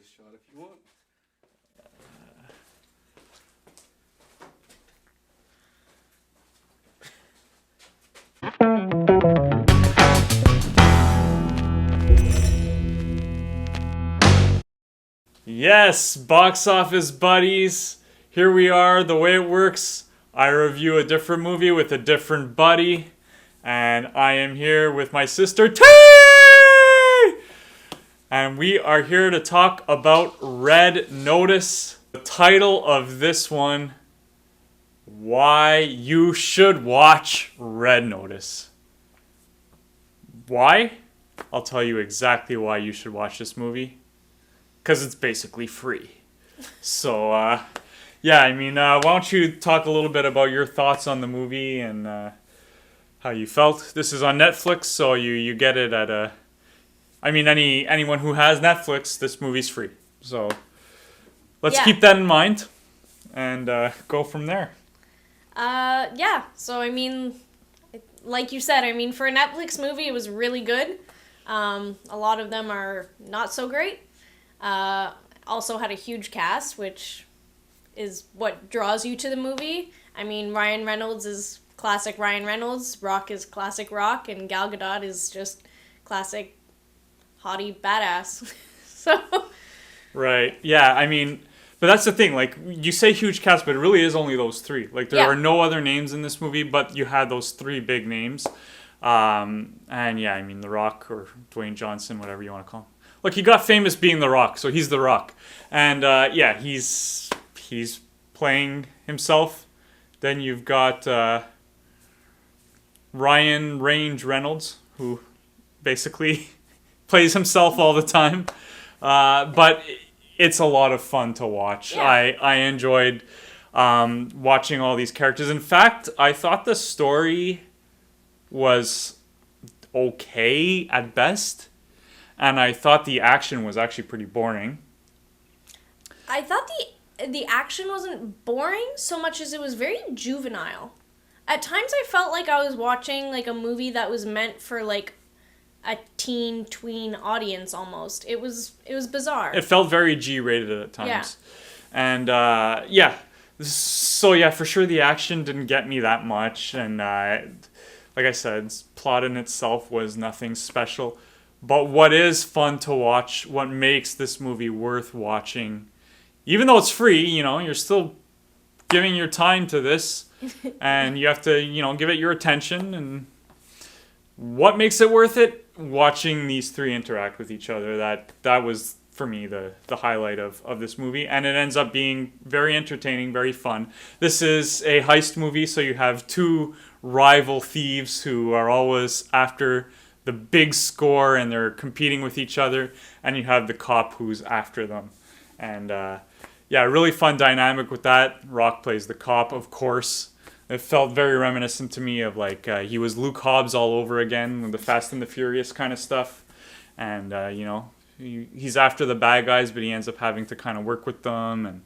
this shot if you want. Yes, box office buddies. Here we are. The way it works, I review a different movie with a different buddy. And I am here with my sister, Tay! And we are here to talk about Red Notice. The title of this one, why you should watch Red Notice. Why? I'll tell you exactly why you should watch this movie. Because it's basically free. So, why don't you talk a little bit about your thoughts on the movie and how you felt. This is on Netflix, so you get it at a... anyone who has Netflix, this movie's free. So, let's keep that in mind and go from there. So, like you said, for a Netflix movie, it was really good. A lot of them are not so great. Also had a huge cast, which is what draws you to the movie. Ryan Reynolds is classic Ryan Reynolds, Rock is classic Rock, and Gal Gadot is just classic hottie badass. So... Right, yeah, but that's the thing, you say huge cast, but it really is only those three. There are no other names in this movie, but you had those three big names. The Rock, or Dwayne Johnson, whatever you want to call him. Look, he got famous being The Rock, so he's The Rock. And, he's playing himself. Then you've got Ryan Reynolds, who basically plays himself all the time. But it's a lot of fun to watch. Yeah. I enjoyed watching all these characters. In fact, I thought the story was okay at best. And I thought the action was actually pretty boring. I thought the action wasn't boring so much as it was very juvenile. At times I felt like I was watching a movie that was meant for a tween audience almost. It was bizarre. It felt very G-rated at times. Yeah. And So for sure the action didn't get me that much, and like I said, plot in itself was nothing special. But what is fun to watch, what makes this movie worth watching, even though it's free, you're still giving your time to this, and you have to, give it your attention. And what makes it worth it? Watching these three interact with each other. That was, for me, the highlight of this movie. And it ends up being very entertaining, very fun. This is a heist movie, so you have two rival thieves who are always after the big score, and they're competing with each other, and you have the cop who's after them. And really fun dynamic with that. Rock plays the cop, of course. It felt very reminiscent to me of he was Luke Hobbs all over again, with the Fast and the Furious kind of stuff. And he's after the bad guys, but he ends up having to kind of work with them. And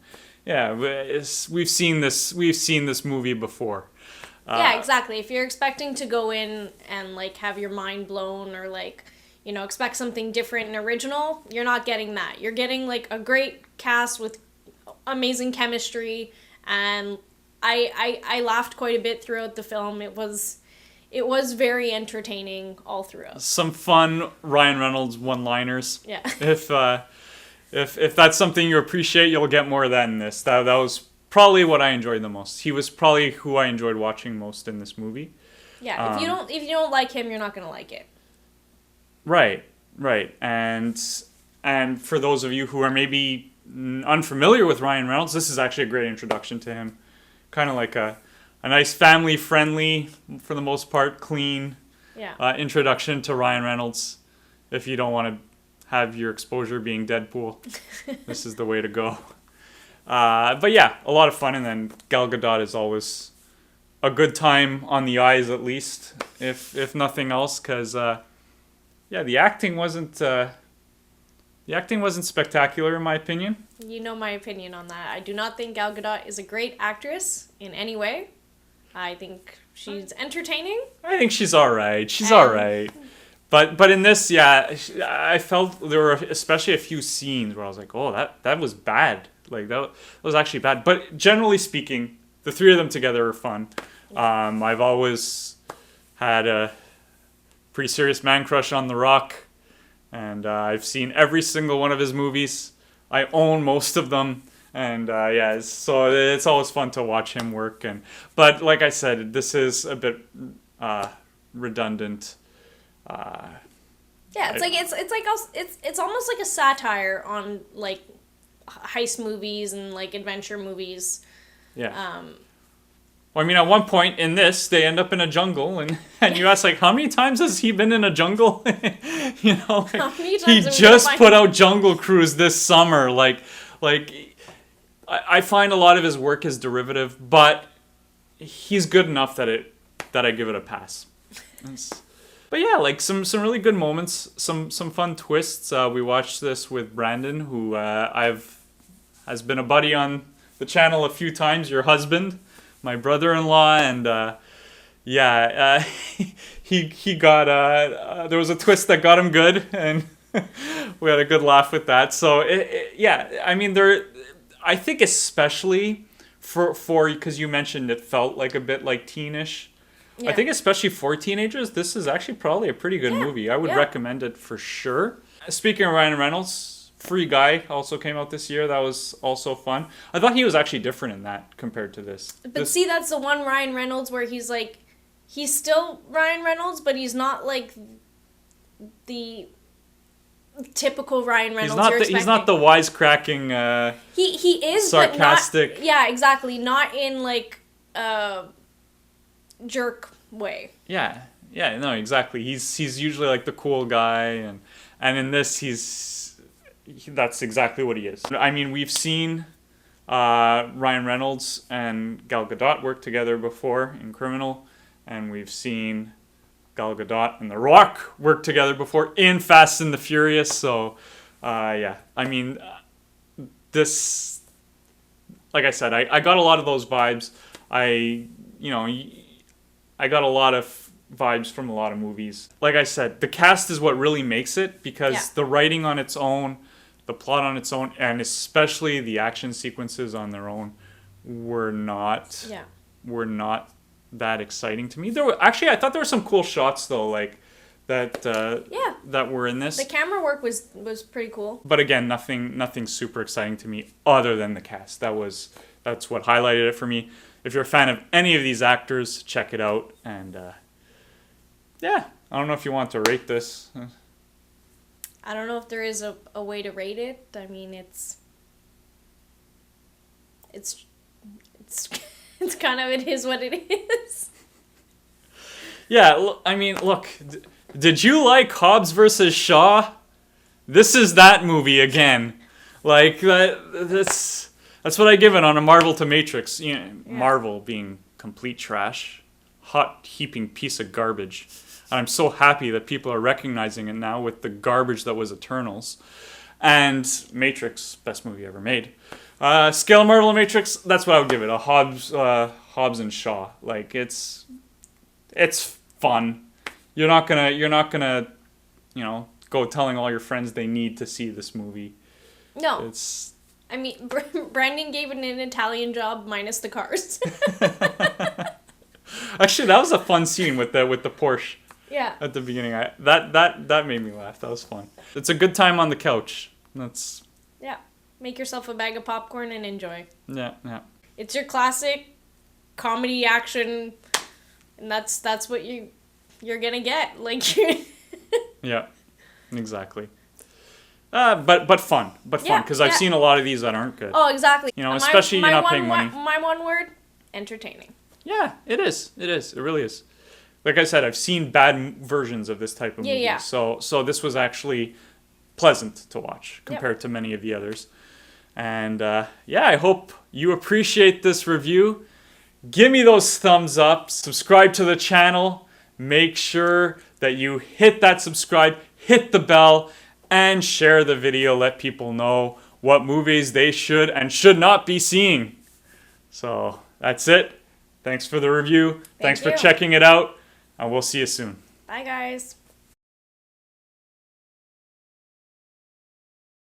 we've seen this movie before. Yeah, exactly. If you're expecting to go in and have your mind blown, or expect something different and original, you're not getting that. You're getting a great cast with amazing chemistry, and I laughed quite a bit throughout the film. It was very entertaining all throughout. Some fun Ryan Reynolds one-liners. Yeah. If that's something you appreciate, you'll get more of that in this. That was probably what I enjoyed the most. He was probably who I enjoyed watching most in this movie. Yeah, if you don't like him, you're not gonna like it. Right. And for those of you who are maybe unfamiliar with Ryan Reynolds, this is actually a great introduction to him. Kind of like a nice family-friendly, for the most part, clean introduction to Ryan Reynolds. If you don't want to have your exposure being Deadpool, this is the way to go. A lot of fun, and then Gal Gadot is always a good time on the eyes, at least, if nothing else, because the acting wasn't spectacular in my opinion. You know my opinion on that. I do not think Gal Gadot is a great actress in any way. I think she's entertaining. I think she's all right. She's all right. But in this, yeah, I felt there were especially a few scenes where I was like, oh, that was bad. Like that was actually bad. But generally speaking, the three of them together are fun. I've always had a pretty serious man crush on The Rock, and I've seen every single one of his movies. I own most of them, and yeah, so it's always fun to watch him work. But like I said, this is a bit redundant. Yeah, it's almost like a satire on like heist movies and like adventure movies. Yeah. Well, I mean, at one point in this, they end up in a jungle, and you ask, like, how many times has he been in a jungle? You know, like, he just put out Jungle Cruise this summer. Like I find a lot of his work is derivative, but he's good enough that I give it a pass. But yeah, like some really good moments, some fun twists. We watched this with Brandon, who has been a buddy on the channel a few times. Your husband, my brother-in-law, and yeah, he got there was a twist that got him good, and we had a good laugh with that. So yeah, I mean I think especially for because you mentioned it felt like a bit like teenish. Yeah. I think especially for teenagers, this is actually probably a pretty good movie. I would recommend it for sure. Speaking of Ryan Reynolds, Free Guy also came out this year. That was also fun. I thought he was actually different in that compared to this. But see, that's the one Ryan Reynolds where he's like, he's still Ryan Reynolds, but he's not like the typical Ryan Reynolds. He's not the wisecracking. He is sarcastic. But not, yeah, exactly. Not in like jerk way. Yeah, no, exactly. He's usually like the cool guy, and in this that's exactly what he is. I mean, we've seen Ryan Reynolds and Gal Gadot work together before in Criminal, and we've seen Gal Gadot and The Rock work together before in Fast and the Furious. So yeah, I mean, this, like I said, I got a lot of those vibes. I got a lot of vibes from a lot of movies. Like I said, the cast is what really makes it, because the writing on its own, the plot on its own, and especially the action sequences on their own were not that exciting to me. I thought there were some cool shots though, like that that were in this. The camera work was pretty cool. But again, nothing super exciting to me other than the cast. That's what highlighted it for me. If you're a fan of any of these actors, check it out. And yeah, I don't know if you want to rate this. I don't know if there is a way to rate it. I mean, it's kind of, it is what it is. Yeah, I mean, look, did you like Hobbs versus Shaw? This is that movie again. Like that's what I give it on a Marvel to Matrix. You know, Marvel being complete trash, hot heaping piece of garbage. And I'm so happy that people are recognizing it now with the garbage that was Eternals. And Matrix, best movie ever made. Scale Marvel and Matrix, that's what I would give it. A Hobbs and Shaw. Like it's fun. You're not gonna go telling all your friends they need to see this movie. No. I mean, Brandon gave it an Italian job minus the cars. Actually, that was a fun scene with the Porsche. Yeah. At the beginning, that made me laugh. That was fun. It's a good time on the couch. Yeah. Make yourself a bag of popcorn and enjoy. Yeah. It's your classic comedy action, and that's what you're gonna get. Like. Yeah. Exactly. But fun, because I've seen a lot of these that aren't good. Oh, exactly. Especially you're not paying money. My one word, entertaining. Yeah, it is. It really is. Like I said, I've seen bad versions of this type of movie. Yeah. So this was actually pleasant to watch compared to many of the others. And I hope you appreciate this review. Give me those thumbs up. Subscribe to the channel. Make sure that you hit that subscribe, hit the bell, and share the video. Let people know what movies they should and should not be seeing. So that's it. Thanks for the review. Thanks for checking it out. And we'll see you soon. Bye, guys.